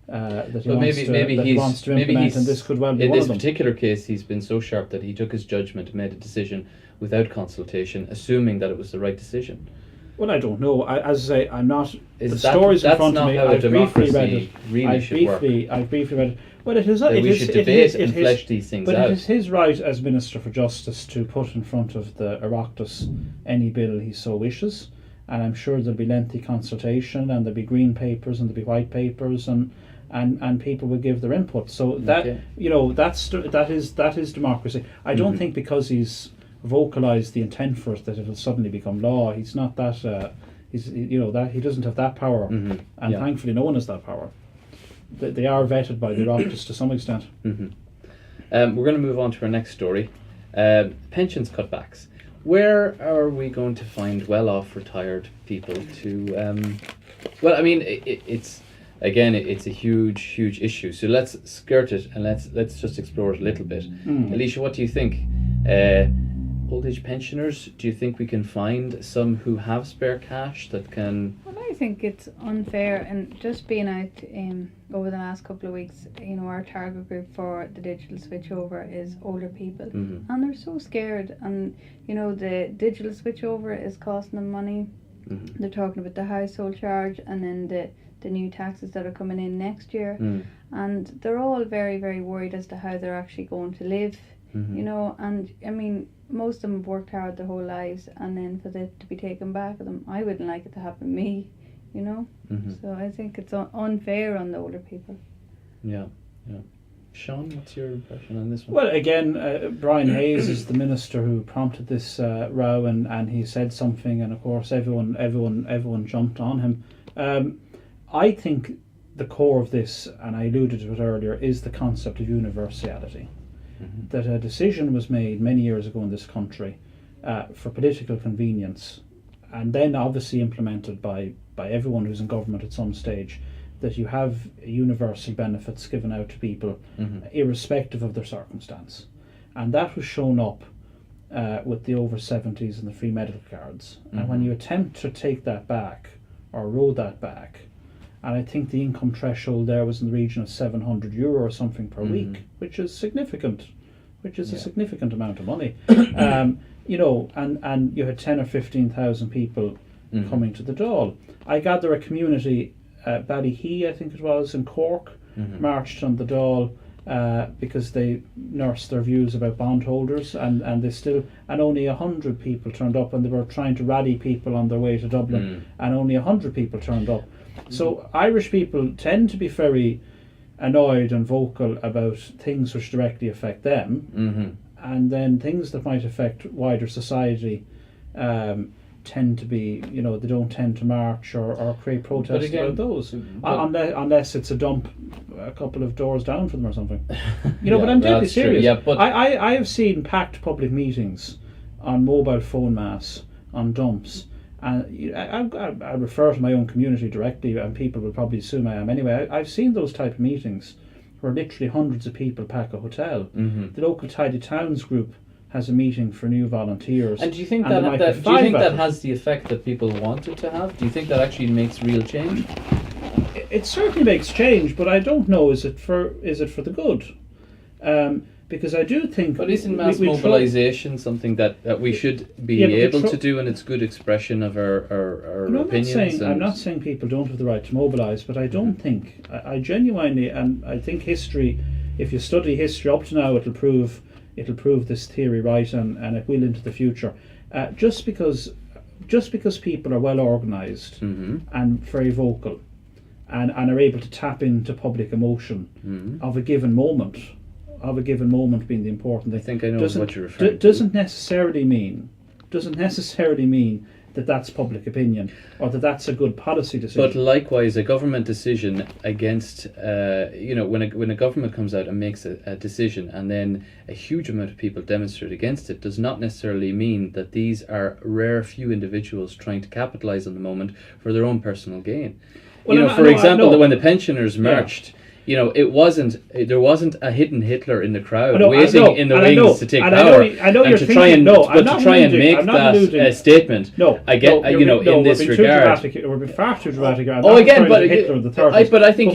that he wants to implement, and this could well be one of them. In this particular case, he's been so sharp that he took his judgment and made a decision without consultation, assuming that it was the right decision. Well, I don't know. As I say, I'm not. The stories in front of me. I've briefly read it. I've briefly read it. Well, it is. We should debate and flesh these things out. But it is his right as Minister for Justice to put in front of the Oireachtas any bill he so wishes, and I'm sure there'll be lengthy consultation, and there'll be green papers and there'll be white papers, and people will give their input. So that that is democracy. I don't think because he's vocalised the intent for it that it'll suddenly become law. He's not that. That he doesn't have that power, and thankfully no one has that power. They are vetted by the Oireachtas to some extent. We're going to move on to our next story. Pensions cutbacks. Where are we going to find well-off retired people to... it's a huge issue. So let's skirt it and let's just explore it a little bit. Elisha, what do you think? Old age pensioners, do you think we can find some who have spare cash that can... Well, I think it's unfair, and just being out over the last couple of weeks, our target group for the digital switchover is older people, and they're so scared, and the digital switchover is costing them money. They're talking about the household charge and then the new taxes that are coming in next year, and they're all very, very worried as to how they're actually going to live you know, and I mean, most of them have worked hard their whole lives, and then for it to be taken back of them, I wouldn't like it to happen to me, you know. So I think it's unfair on the older people. Yeah. Sean, what's your impression on this one? Well, again, Brian Hayes is the minister who prompted this row, and he said something, and of course everyone jumped on him. I think the core of this, and I alluded to it earlier, is the concept of universality. That a decision was made many years ago in this country for political convenience, and then obviously implemented by everyone who's in government at some stage, that you have universal benefits given out to people irrespective of their circumstance. And that was shown up with the over 70s and the free medical cards. And when you attempt to take that back or roll that back, and I think the income threshold there was in the region of €700 or something per week, which is significant, a significant amount of money. You know, and you had 10 or 15,000 people coming to the Dáil. I gather a community, Ballyhee, I think it was, in Cork, marched on the Dáil because they nursed their views about bondholders, and only 100 people turned up, and they were trying to rally people on their way to Dublin, and only 100 people turned up. So Irish people tend to be very annoyed and vocal about things which directly affect them, and then things that might affect wider society tend to be, you know, they don't tend to march or create protests about those, unless it's a dump a couple of doors down from them or something. You know, but I'm deadly serious. Yeah, but I have seen packed public meetings on mobile phone masts, on dumps, and I refer to my own community directly, and people will probably assume I am anyway. I've seen those type of meetings where literally hundreds of people pack a hotel. The local Tidy Towns group has a meeting for new volunteers. And do you think that has the effect that people want it to have? Do you think that actually makes real change? It certainly makes change, but I don't know. Is it for the good? Because I do think. But isn't mass mobilisation something that we should be able to do, and it's good expression of our opinions? I'm not saying people don't have the right to mobilise, but I don't think. I genuinely, and I think history. If you study history up to now, it'll prove this theory right, and it will into the future. Just because people are well organised and very vocal, and are able to tap into public emotion of a given moment being the important thing. I think I know what you're referring to. Doesn't necessarily mean that that's public opinion, or that that's a good policy decision. But likewise, a government decision against, when a government comes out and makes a decision, and then a huge amount of people demonstrate against it, does not necessarily mean that these are rare few individuals trying to capitalise on the moment for their own personal gain. Well, for example, when the pensioners marched. You know, there wasn't a hidden Hitler in the crowd waiting in the wings to take power, and to try and make that statement. In this regard, we're being far too dramatic. But I think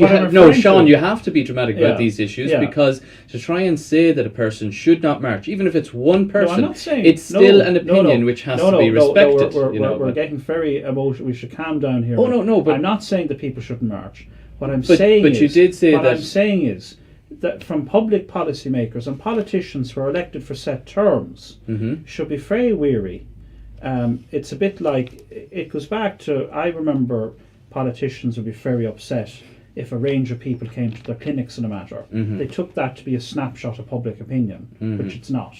Sean, you have to be dramatic about these issues, because to try and say that a person should not march, even if it's one person, it's still an opinion which has to be respected. We're getting very emotional. We should calm down here. But I'm not saying that people shouldn't march. What I'm saying is that from public policymakers and politicians who are elected for set terms should be very weary. It's a bit like, it goes back to, I remember politicians would be very upset if a range of people came to their clinics in a matter. They took that to be a snapshot of public opinion, which it's not.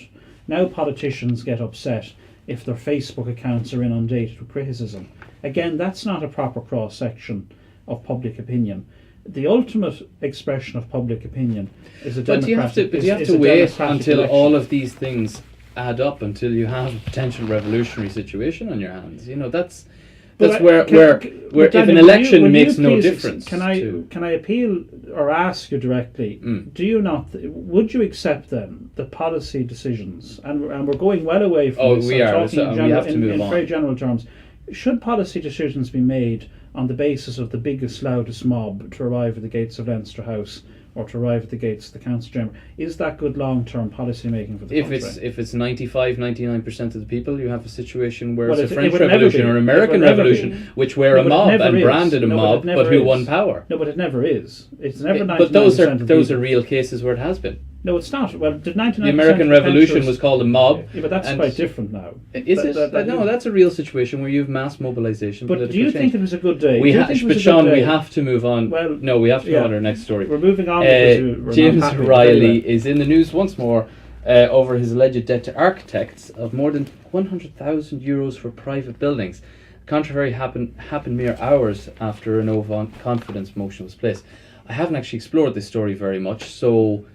Now politicians get upset if their Facebook accounts are inundated with criticism. Again, that's not a proper cross-section of public opinion. The ultimate expression of public opinion is a democratic. But you have to wait until all of these things add up, until you have a potential revolutionary situation on your hands. You know, that's where if an election makes no difference. Can I appeal or ask you directly? Do you not? Would you accept then the policy decisions? And we're going well away from this. We are. We have to move on. In very general terms, should policy decisions be made on the basis of the biggest, loudest mob to arrive at the gates of Leinster House or to arrive at the gates of the Council Chamber? Is that good long-term policy making for the country? If it's 99% of the people, you have a situation where it's a French Revolution or American Revolution, which were a mob and branded a mob, but who won power. No, but it never is. It's never 99%. But those are real cases where it has been. No, it's not. Well, did 99% The American of the Revolution pensioners- was called a mob. Yeah, but that's and- quite different now. Is it? No, is- that's a real situation where you have mass mobilisation. But do political you think change. it was a good day? We Do you ha- think it but was a Sean, good we day? have to move on. Well, no, we have to yeah. go on to our next story. We're moving on because we're James not happy to Riley do that. is in the news once more over his alleged debt to architects of more than €100,000 for private buildings. Controversy happened mere hours after a no confidence motion was placed. I haven't actually explored this story very much, so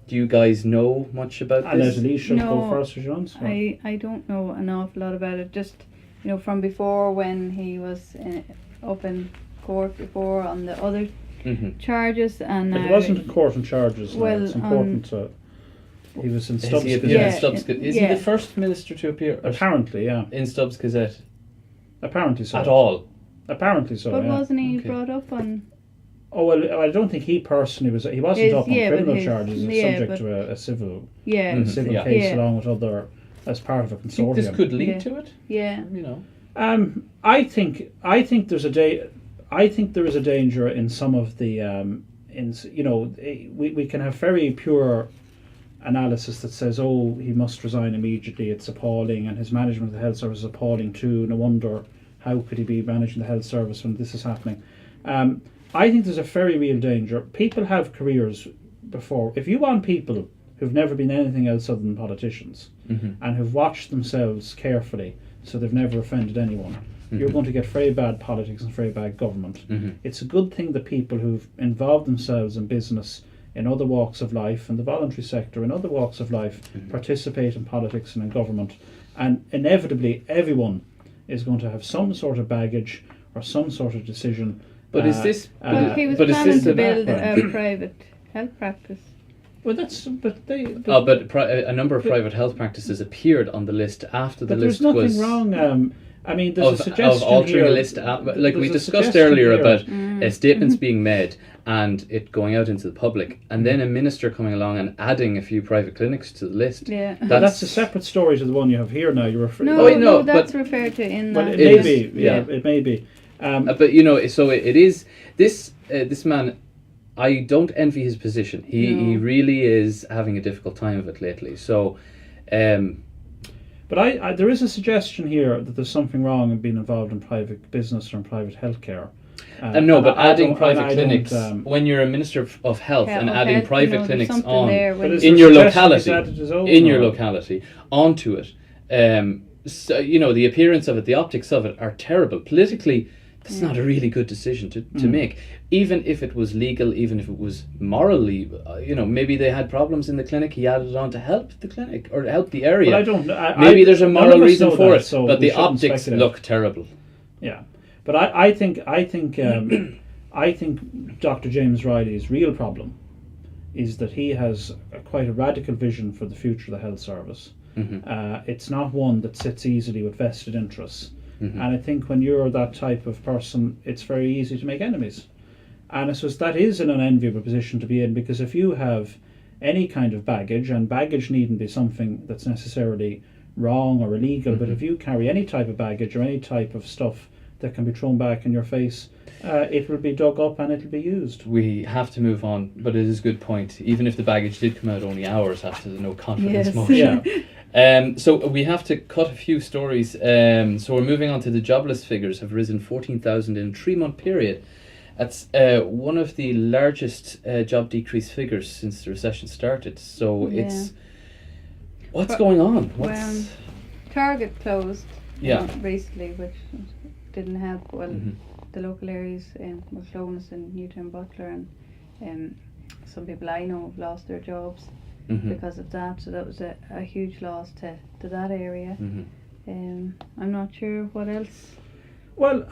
do you guys know much about And this? let Elisha No, go first, or Jones? I don't know an awful lot about it. Just, from before when he was up in court before on the other Mhm. charges, and But he wasn't in court on charges. No, well, it's important to. He was in Is Stubbs he, Gazette. Yeah. Is he yeah. the first minister to appear Apparently, yeah. in Stubbs Gazette Apparently so. at all? Apparently so. but yeah. wasn't he Okay. brought up on? Oh well, I don't think he personally was. He wasn't His- up on yeah, but criminal his- charges. It's yeah, subject but- to a civil Yeah, Mhm. civil Yeah. case Yeah. along with other as part of a I think this consortium. could lead Yeah. to it. yeah. You know. I think there's I think there is a danger in some of the we can have very pure analysis that says, oh, he must resign immediately, it's appalling, and his management of the health service is appalling too. No wonder, how could he be managing the health service when this is happening? I think there's a very real danger. People have careers before. If you want people who've never been anything else other than politicians and who've watched themselves carefully so they've never offended anyone, you're going to get very bad politics and very bad government. It's a good thing that people who've involved themselves in business in other walks of life, in the voluntary sector, in other walks of life, participate in politics and in government. And inevitably, everyone is going to have some sort of baggage or some sort of decision. But is this? Well, he was but is planning this to a build background? a private health practice. Well, that's but they. A number of private health practices appeared on the list after the But there's list nothing was wrong. I mean, there's a of suggestion altering here. a list. Like there's we a discussed suggestion earlier here. about statements being made and it going out into the public, and then a minister coming along and adding a few private clinics to the list. Yeah. That's a separate story to the one you have here now. You're referring. No, Oh, wait, no, that's but- referred to in Well, that. it may is, be. yeah. It may be. But you know, so it is this man. I don't envy his position. He No. really is having a difficult time of it lately. So, But I there is a suggestion here that there's something wrong in being involved in private business or in private healthcare. no, but adding don't- private I don't, clinics when you're a minister of health and Of adding health, private there's clinics something on there But when- is in there your suggestion locality, he's added his own, in your or- locality, onto it. So, the appearance of it, the optics of it are terrible. Politically, that's not a really good decision to make. Even if it was legal, even if it was morally, maybe they had problems in the clinic. He added it on to help the clinic or help the area. But I don't. Maybe there's a none moral of us reason know for that, it, so but we the shouldn't optics speculate. look terrible. Yeah, but I think I think Dr. James Riley's real problem is that he has quite a radical vision for the future of the health service. It's not one that sits easily with vested interests. And I think when you're that type of person, it's very easy to make enemies. And I suppose that is an unenviable position to be in, because if you have any kind of baggage, and baggage needn't be something that's necessarily wrong or illegal, but if you carry any type of baggage or any type of stuff that can be thrown back in your face, it will be dug up and it'll be used. We have to move on, but it is a good point. Even if the baggage did come out only hours after the no confidence Yes. motion. Yeah. So we have to cut a few stories. So we're moving on to the jobless figures have risen 14,000 in a 3-month period. That's one of the largest job decrease figures since the recession started. So Yeah. it's what's going on? Well, Target closed Yeah. recently, which didn't help. Well, Mhm. the local areas were closed in Newtown, Butler, and some people I know have lost their jobs Mhm. because of that. So that was a huge loss to that area. Mhm. I'm not sure what else. Well,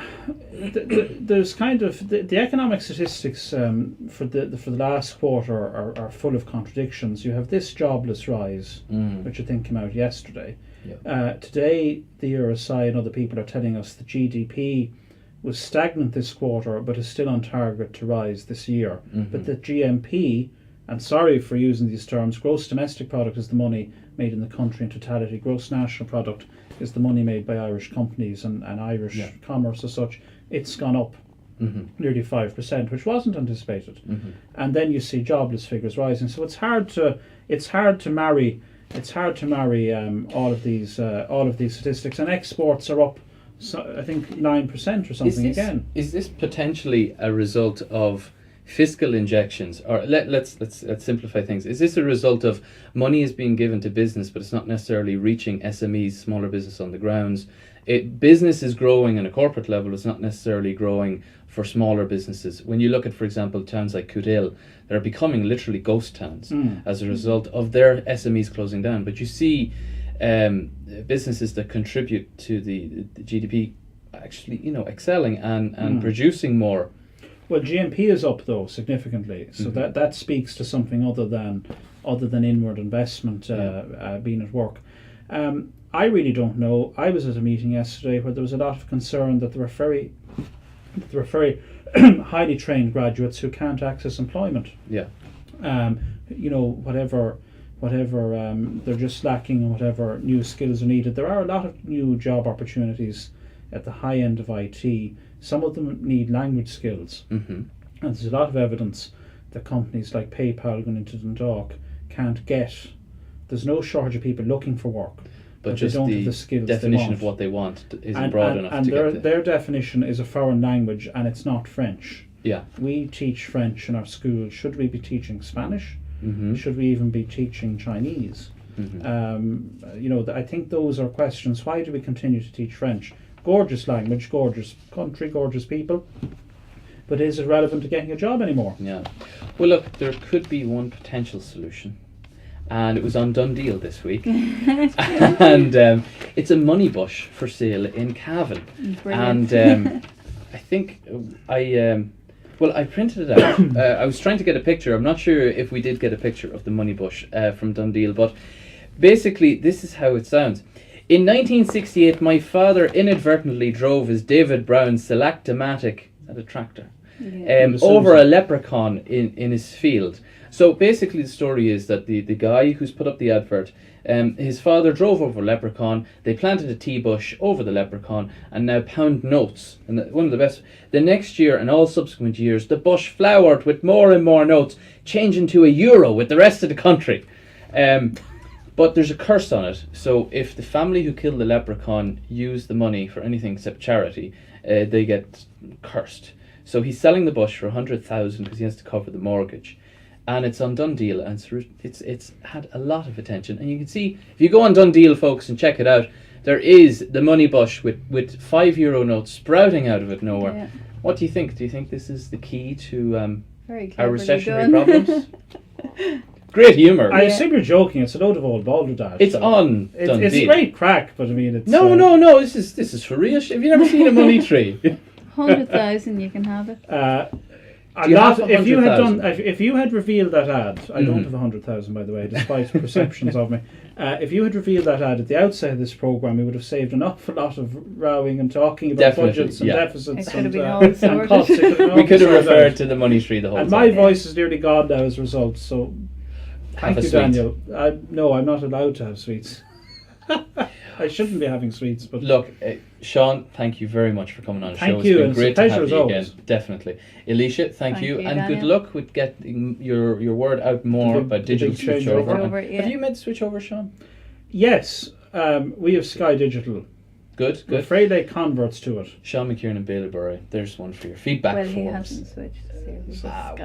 there's kind of the economic statistics for the last quarter are full of contradictions. You have this jobless rise, which I think came out yesterday. Yeah. Today, the ERSI and other people are telling us the GDP was stagnant this quarter, but is still on target to rise this year. But the GMP, and sorry for using these terms, gross domestic product is the money made in the country in totality. Gross national product is the money made by Irish companies and Irish commerce as such. It's gone up nearly 5%, which wasn't anticipated. And then you see jobless figures rising. So it's hard to marry all of these statistics. And exports are up, I think 9% or something again. Is this potentially a result of fiscal injections, or let's simplify things? Is this a result of money is being given to business, but it's not necessarily reaching SMEs, smaller business on the grounds? Business is growing on a corporate level, it's not necessarily growing for smaller businesses. When you look at, for example, towns like Coodale, they're becoming literally ghost towns as a result of their SMEs closing down. But you see businesses that contribute to the GDP actually, excelling and producing more. Well, GNP is up though significantly, so that speaks to something other than inward investment being at work. I really don't know. I was at a meeting yesterday where there was a lot of concern that there were very highly trained graduates who can't access employment. Yeah. Whatever they're just lacking in whatever new skills are needed. There are a lot of new job opportunities at the high end of IT. Some of them need language skills. And there's a lot of evidence that companies like PayPal going into Dundalk can't get. There's no shortage of people looking for work. But just they don't the have the skills definition they want. of what they want isn't broad enough and to their, get the... their definition is a foreign language, and it's not French. Yeah. We teach French in our schools. Should we be teaching Spanish? Should we even be teaching Chinese? I think those are questions. Why do we continue to teach French? Gorgeous language, gorgeous country, gorgeous people. But is it relevant to getting a job anymore? Yeah. Well, look, there could be one potential solution. And it was on Dundee this week. And it's a money bush for sale in Cavan. Brilliant. And I think I printed it out. I was trying to get a picture. I'm not sure if we did get a picture of the money bush from Dundee, but basically this is how it sounds. In 1968, my father inadvertently drove his David Brown Select-O-Matic, a tractor, over a leprechaun in his field. So basically the story is that the guy who's put up the advert, his father drove over a leprechaun, they planted a tea bush over the leprechaun and now pound notes. And one of the best, the next year and all subsequent years, the bush flowered with more and more notes, changing to €1 with the rest of the country. But there's a curse on it. So if the family who killed the leprechaun use the money for anything except charity, they get cursed. So he's selling the bush for 100,000 because he has to cover the mortgage. And it's on Dundee, and it's had a lot of attention. And you can see, if you go on Dundee, folks, and check it out, there is the money bush with €5 notes sprouting out of it nowhere. Yeah. What do you think? Do you think this is the key to our recessionary problems? Great humour. I assume you're joking. It's a load of old balderdash. It's on Dundee. It's a great crack, but I mean, it's... No, this is for real. Have you never seen a money tree? 100,000, you can have it. If you had revealed that ad, I don't have 100,000 by the way, despite perceptions of me. If you had revealed that ad at the outset of this programme, we would have saved an awful lot of rowing and talking about budgets and deficits. It could have been all sorted. Costs. We could have referred to the money tree the whole time. And my voice is nearly gone now as a result. So thank you, Daniel. No, I'm not allowed to have sweets. I shouldn't be having sweets, but look, Sean, thank you very much for coming on the show. Thank you. It's been great to have you always. again. Definitely, Elisha, thank you, and Daniel. good luck with getting your word out more about digital switchover. Yeah. Have you made the switch over, Sean? Yes, we have Sky Digital. Good. I'm afraid they converts to it. Sean McKirenan, Baileybury. There's one for your feedback Well, forms. he hasn't switched. Just knock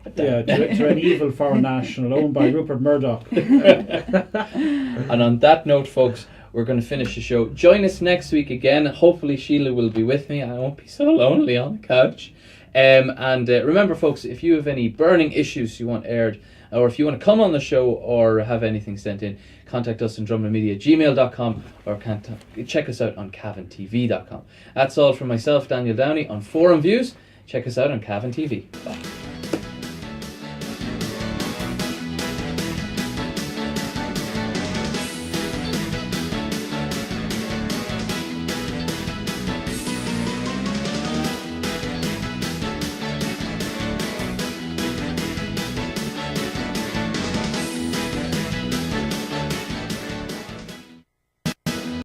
it down. To an evil foreign national owned by Rupert Murdoch. And on that note, folks, we're going to finish the show. Join us next week again. Hopefully Sheila will be with me. I won't be so lonely on the couch. And remember, folks, if you have any burning issues you want aired, or if you want to come on the show or have anything sent in, contact us on drumlinmedia@gmail.com or check us out on cavantv.com. That's all from myself, Daniel Downey, on Forum Views. Check us out on Cavan TV. Bye.